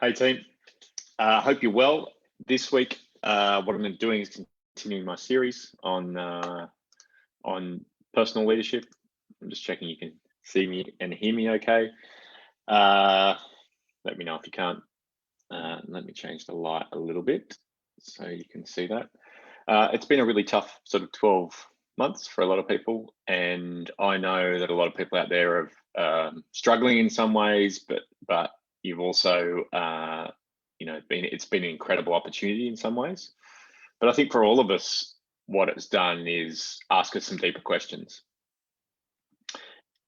Hey team, hope you're well. This week, what I'm doing is continuing my series on personal leadership. I'm just checking you can see me and hear me okay. Let me know if you can't. Let me change the light a little bit so you can see that. It's been a really tough sort of 12 months for a lot of people, and I know that a lot of people out there are struggling in some ways, but you've also it's been an incredible opportunity in some ways. But I think for all of us, what it's done is ask us some deeper questions.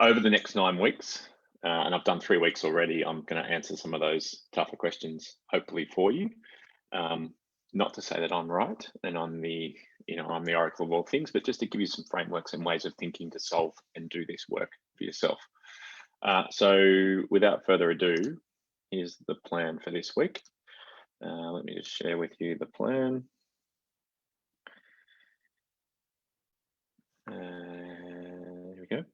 Over the next 9 weeks, and I've done 3 weeks already, I'm going to answer some of those tougher questions, hopefully for you. Not to say that I'm right and I'm the oracle of all things, but just to give you some frameworks and ways of thinking to solve and do this work for yourself. So without further ado, here's the plan for this week. Let me just share with you the plan. Here we go.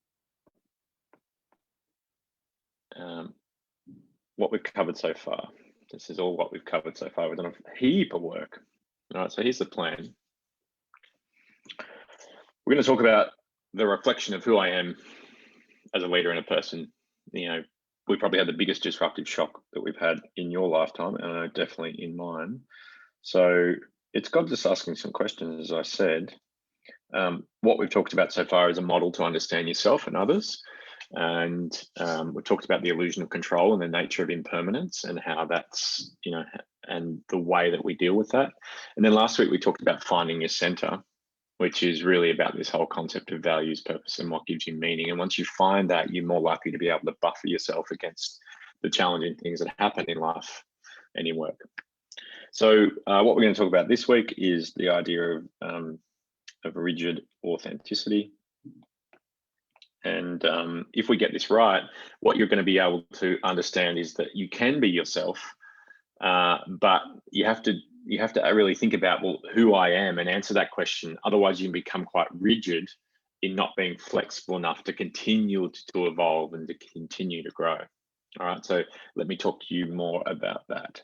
What we've covered so far. This is all what we've covered so far. We've done a heap of work. All right, so here's the plan. We're going to talk about the reflection of who I am as a leader and a person. We probably had the biggest disruptive shock that we've had in your lifetime, and I know definitely in mine. So it's got us asking some questions, as I said. What we've talked about so far is a model to understand yourself and others. And we talked about the illusion of control and the nature of impermanence and how that's, and the way that we deal with that. And then last week we talked about finding your center, which is really about this whole concept of values, purpose, and what gives you meaning. And once you find that, you're more likely to be able to buffer yourself against the challenging things that happen in life and in work. So what we're going to talk about this week is the idea of rigid authenticity. And if we get this right, what you're going to be able to understand is that you can be yourself, but you have to really think about, well, who I am, and answer that question. Otherwise, you can become quite rigid in not being flexible enough to continue to evolve and to continue to grow. All right, so let me talk to you more about that.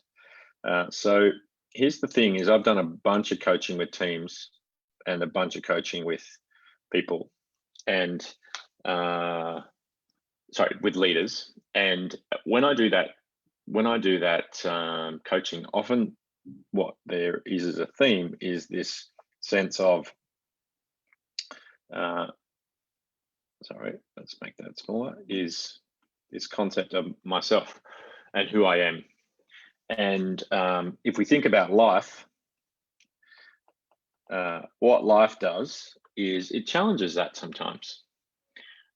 So here's the thing: is I've done a bunch of coaching with teams and a bunch of coaching with people, and with leaders. And when I do that coaching, often what there is as a theme is this sense of, let's make that smaller, is this concept of myself and who I am. And if we think about life, what life does is it challenges that sometimes.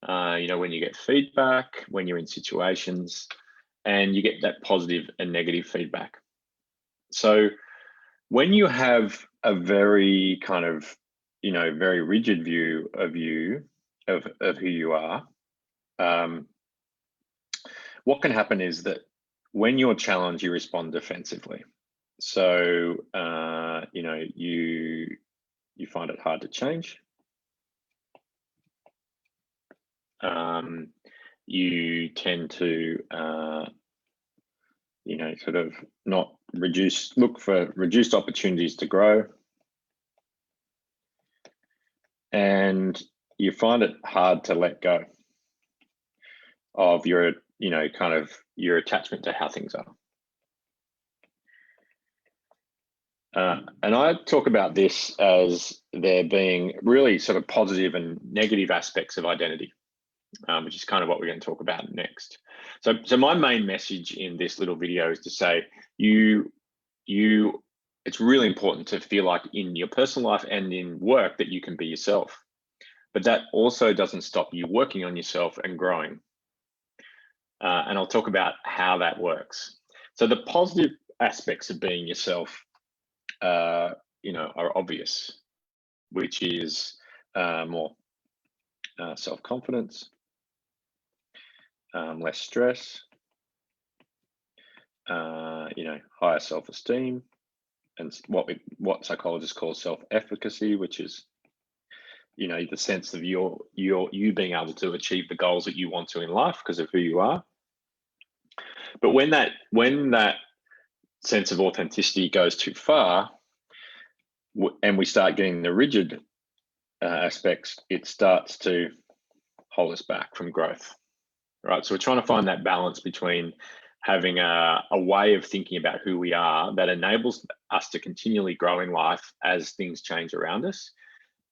When you get feedback, when you're in situations, and you get that positive and negative feedback. So when you have a very kind of, very rigid view of you, of who you are, what can happen is that when you're challenged, you respond defensively. So, you find it hard to change. You tend to, sort of not look for reduced opportunities to grow. And you find it hard to let go of your, kind of your attachment to how things are. And I talk about this as there being really sort of positive and negative aspects of identity. Which is kind of what we're going to talk about next. So my main message in this little video is to say, it's really important to feel like in your personal life and in work that you can be yourself. But that also doesn't stop you working on yourself and growing. And I'll talk about how that works. So the positive aspects of being yourself, are obvious, which is more self-confidence, less stress, higher self-esteem, and what psychologists call self-efficacy, which is, the sense of you being able to achieve the goals that you want to in life because of who you are. But when that sense of authenticity goes too far, and we start getting the rigid aspects, it starts to hold us back from growth, right? So we're trying to find that balance between having a way of thinking about who we are that enables us to continually grow in life as things change around us,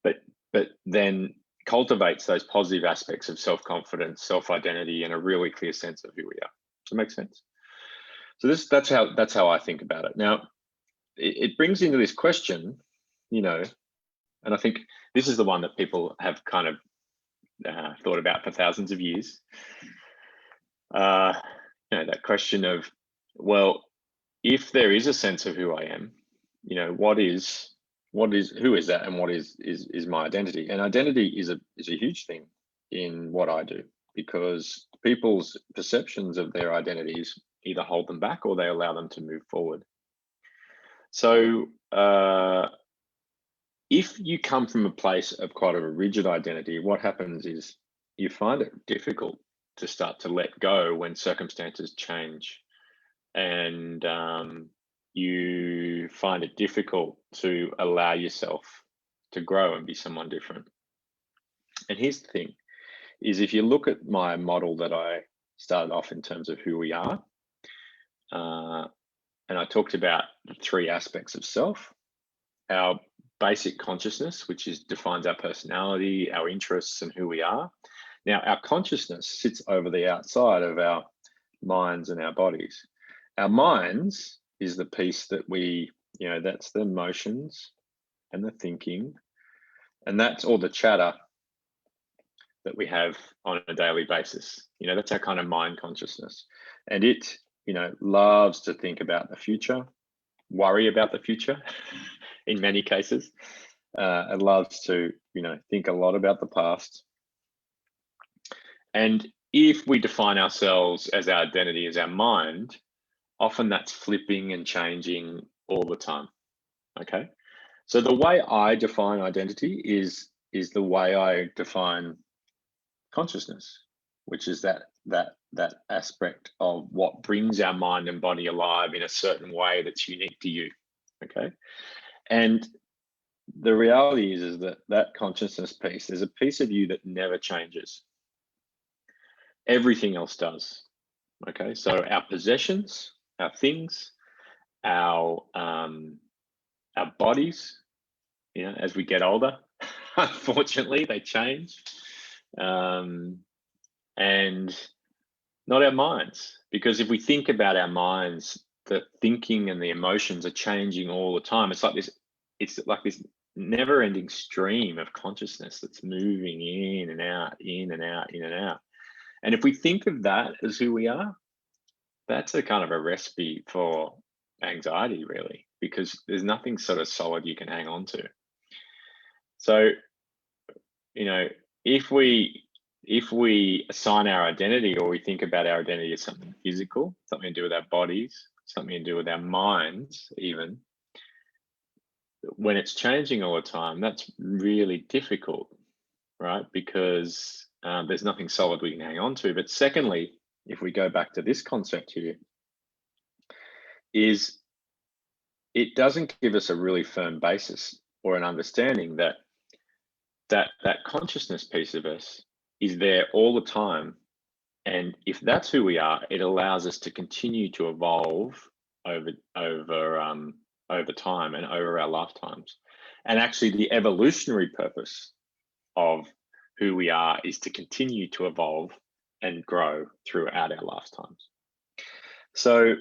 but then cultivates those positive aspects of self-confidence, self-identity, and a really clear sense of who we are. Does that make sense? So that's how I think about it. Now, it brings into this question, you know, and I think this is the one that people have kind of thought about for thousands of years. You know, that question of, well, if there is a sense of who I am, you know, who is that, and what is my identity? And identity is a huge thing in what I do, because people's perceptions of their identities either hold them back or they allow them to move forward. So if you come from a place of quite a rigid identity, what happens is you find it difficult to start to let go when circumstances change, and you find it difficult to allow yourself to grow and be someone different. And here's the thing, is if you look at my model that I started off in terms of who we are, and I talked about the three aspects of self: our basic consciousness, which defines our personality, our interests, and who we are. Now, our consciousness sits over the outside of our minds and our bodies. Our minds is the piece that we, you know, that's the emotions and the thinking, and that's all the chatter that we have on a daily basis. You know, that's our kind of mind consciousness. And it, you know, loves to think about the future, worry about the future in many cases. It loves to, you know, think a lot about the past. And if we define ourselves as our identity as our mind, often that's flipping and changing all the time. Okay, so the way I define identity is the way I define consciousness, which is that aspect of what brings our mind and body alive in a certain way that's unique to you. Okay, and the reality is that consciousness piece, there's a piece of you that never changes. Everything else does. Okay, so our possessions, our things, our bodies, you know, as we get older, unfortunately, they change, and not our minds. Because if we think about our minds, the thinking and the emotions are changing all the time. It's like this never-ending stream of consciousness that's moving in and out, in and out, in and out. And if we think of that as who we are, that's a kind of a recipe for anxiety, really, because there's nothing sort of solid you can hang on to. So, you know, if we assign our identity, or we think about our identity as something physical, something to do with our bodies, something to do with our minds, even, when it's changing all the time, that's really difficult, right? Because there's nothing solid we can hang on to. But secondly, if we go back to this concept here, is it doesn't give us a really firm basis or an understanding that consciousness piece of us is there all the time. And if that's who we are, it allows us to continue to evolve over time and over our lifetimes. And actually, the evolutionary purpose of who we are is to continue to evolve and grow throughout our lifetimes. So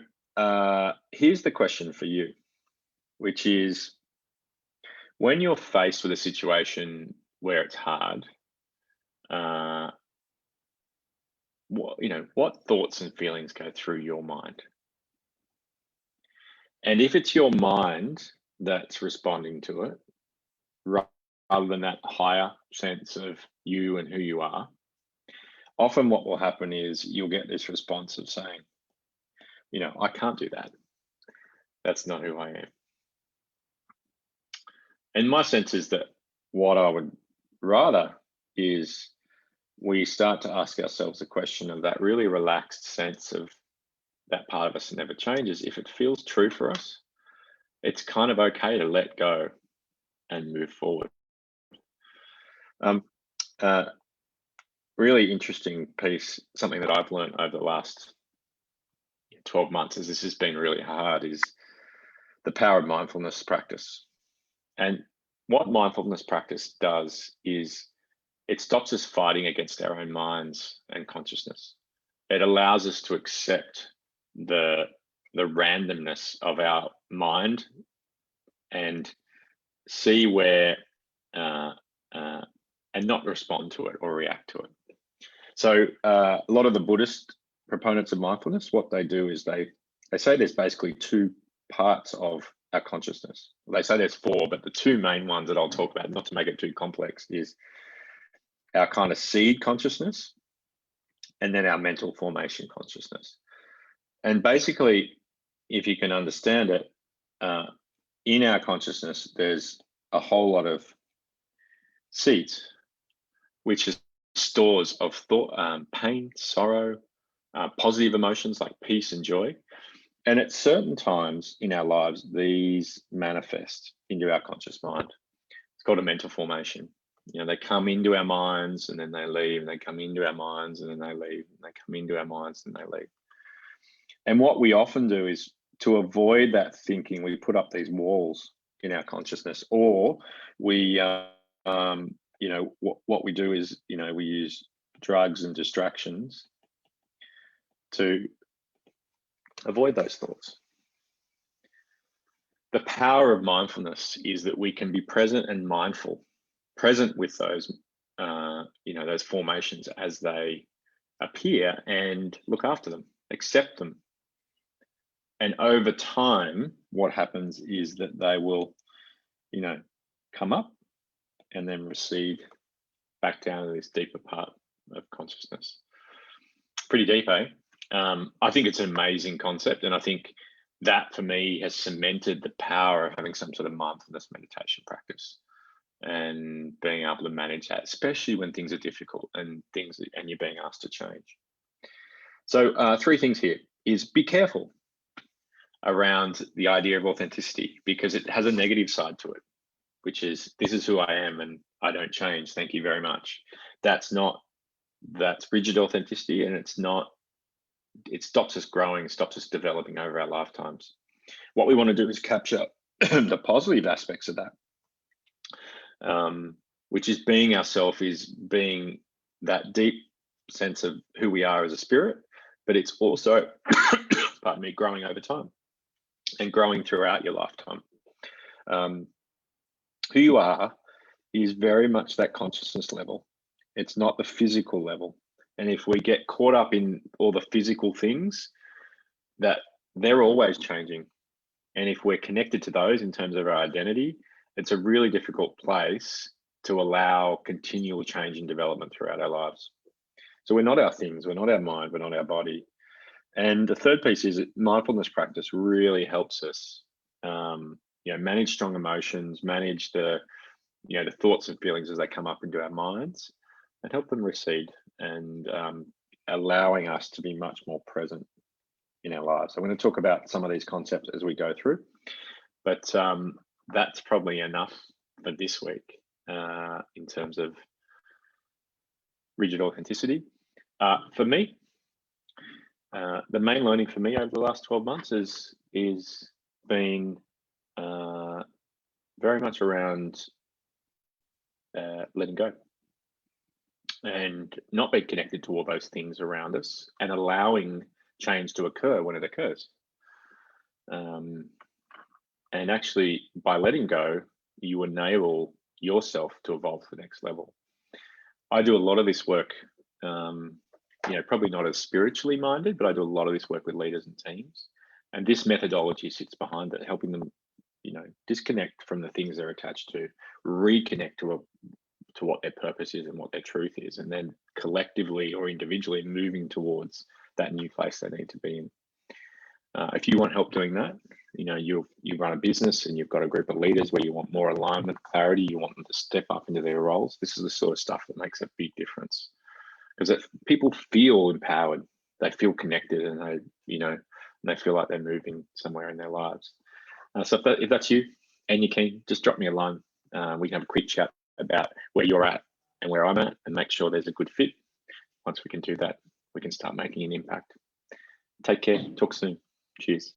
here's the question for you, which is, when you're faced with a situation where it's hard, what thoughts and feelings go through your mind? And if it's your mind that's responding to it, rather than that higher sense of you and who you are, often what will happen is you'll get this response of saying, you know, I can't do that. That's not who I am. And my sense is that what I would rather is we start to ask ourselves a question of that really relaxed sense of that part of us that never changes, if it feels true for us, it's kind of okay to let go and move forward. Um, uh, Really interesting piece, something that I've learned over the last 12 months, as this has been really hard, is the power of mindfulness practice. And what mindfulness practice does is it stops us fighting against our own minds and consciousness. It allows us to accept the randomness of our mind and see where and not respond to it or react to it. So a lot of the Buddhist proponents of mindfulness, what they do is they say there's basically two parts of our consciousness. They say there's four, but the two main ones that I'll talk about, not to make it too complex, is our kind of seed consciousness and then our mental formation consciousness. And basically, if you can understand it, in our consciousness, there's a whole lot of seeds, which is stores of thought, pain, sorrow, positive emotions like peace and joy. And at certain times in our lives, these manifest into our conscious mind. It's called a mental formation. You know, they come into our minds and then they leave, and they come into our minds and then they leave, and they come into our minds and they leave. And what we often do is, to avoid that thinking, we put up these walls in our consciousness, or we, you know, what we do is, you know, we use drugs and distractions to avoid those thoughts. The power of mindfulness is that we can be present and mindful, present with those, you know, those formations as they appear, and look after them, accept them. And over time, what happens is that they will, you know, come up and then recede back down to this deeper part of consciousness. Pretty deep, eh? I think it's an amazing concept, and I think that for me has cemented the power of having some sort of mindfulness meditation practice and being able to manage that, especially when things are difficult and you're being asked to change. So three things here is: be careful around the idea of authenticity, because it has a negative side to it, which is, this is who I am and I don't change, thank you very much. That's rigid authenticity, and it stops us growing, stops us developing over our lifetimes. What we want to do is capture the positive aspects of that, which is being ourself, is being that deep sense of who we are as a spirit, but it's also, pardon me, growing over time and growing throughout your lifetime. Who you are is very much that consciousness level. It's not the physical level. And if we get caught up in all the physical things, that they're always changing. And if we're connected to those in terms of our identity, it's a really difficult place to allow continual change and development throughout our lives. So we're not our things, we're not our mind, we're not our body. And the third piece is that mindfulness practice really helps us, you know, manage strong emotions, manage the, you know, the thoughts and feelings as they come up into our minds, and help them recede, and allowing us to be much more present in our lives. So I'm going to talk about some of these concepts as we go through, but that's probably enough for this week in terms of rigid authenticity. For me, the main learning for me over the last 12 months is been very much around letting go and not being connected to all those things around us, and allowing change to occur when it occurs. And actually, by letting go, you enable yourself to evolve to the next level. I do a lot of this work, you know, probably not as spiritually minded, but I do a lot of this work with leaders and teams. And this methodology sits behind it, helping them, you know, disconnect from the things they're attached to, reconnect to what their purpose is and what their truth is, and then collectively or individually moving towards that new place they need to be in. If you want help doing that, you know, you run a business and you've got a group of leaders where you want more alignment, clarity, you want them to step up into their roles, this is the sort of stuff that makes a big difference, because people feel empowered they feel connected, and they feel like they're moving somewhere in their lives. So if that's you and you're keen, just drop me a line. We can have a quick chat about where you're at and where I'm at, and make sure there's a good fit. Once we can do that, we can start making an impact. Take care. Talk soon. Cheers.